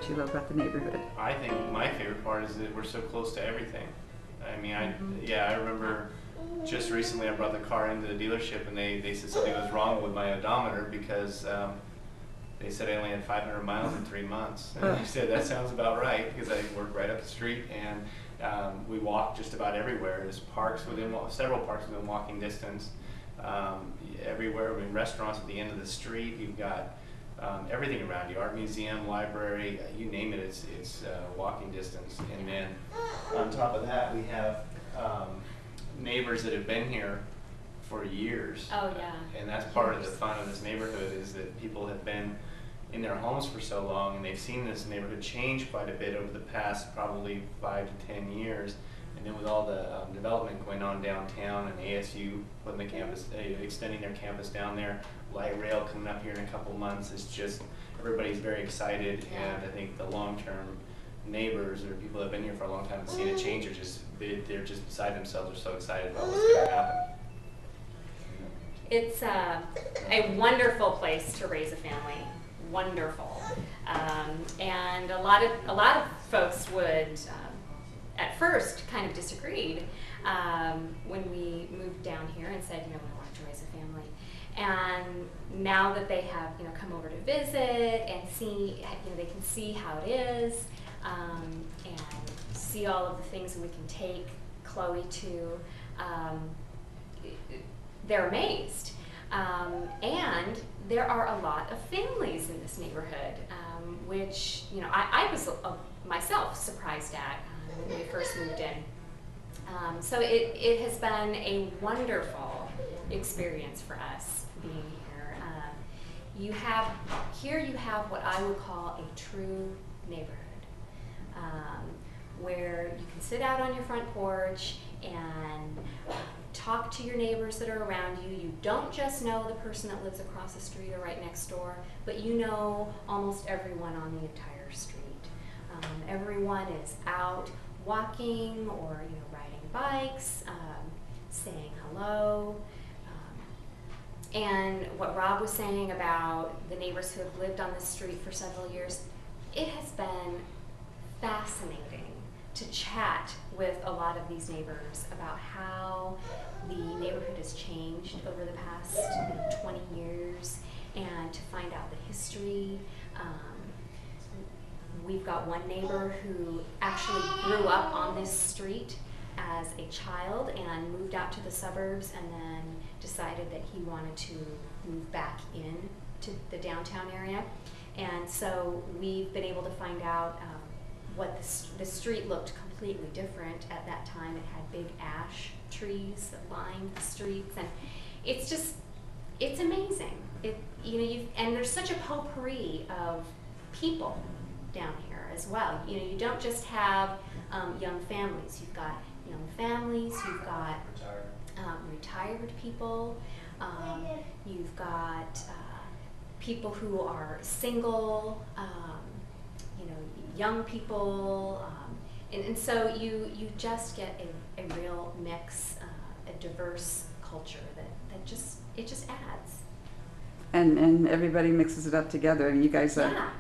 you love about the neighborhood? I think my favorite part is that we're so close to everything. I mean, I remember just recently I brought the car into the dealership and they said something was wrong with my odometer because they said I only had 500 miles in 3 months. And I said, that sounds about right, because I work right up the street and we walk just about everywhere. There's parks several parks within walking distance. Everywhere, I mean, restaurants at the end of the street. You've got everything around you, art museum, library, you name it, it's walking distance. And then on top of that, we have neighbors that have been here for years. Oh yeah. And that's part of the fun of this neighborhood, is that people have been in their homes for so long and they've seen this neighborhood change quite a bit over the past probably 5 to 10 years. And then with all the development going on downtown and ASU putting the campus, extending their campus down there, light rail coming up here in a couple months, it's just, everybody's very excited. And I think the long-term neighbors or people that have been here for a long time and seen it change are just, they're just beside themselves. They're so excited about what's going to happen. It's a wonderful place to raise a family. Wonderful. And a lot of folks would at first kind of disagreed when we moved down here and said, we wanted to raise a family. And now that they have, come over to visit and see, they can see how it is, and see all of the things that we can take Chloe to, they're amazed. And there are a lot of families in this neighborhood, which, I was myself surprised at when we first moved in. So it has been a wonderful experience for us being here. You have what I would call a true neighborhood, where you can sit out on your front porch and talk to your neighbors that are around you. You don't just know the person that lives across the street or right next door, but you know almost everyone on the entire street. Everyone is out walking or riding bikes, saying hello. And what Rob was saying about the neighbors who have lived on this street for several years, it has been fascinating to chat with a lot of these neighbors about how the neighborhood has changed over the past 20 years, and to find out the history. We've got one neighbor who actually grew up on this street as a child and moved out to the suburbs, and then decided that he wanted to move back in to the downtown area. And so we've been able to find out what the street looked completely different at that time. It had big ash trees that lined the streets, and it's amazing. And there's such a potpourri of people down here as well. You don't just have young families. You've got young families. You've got retired people. You've got people who are single. Young people, and so you just get a real mix, a diverse culture that just adds. And everybody mixes it up together. I mean, you guys are,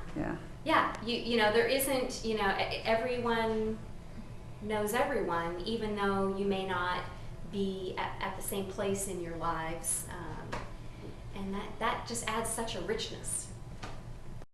yeah. There isn't, everyone knows everyone, even though you may not be at the same place in your lives, and that just adds such a richness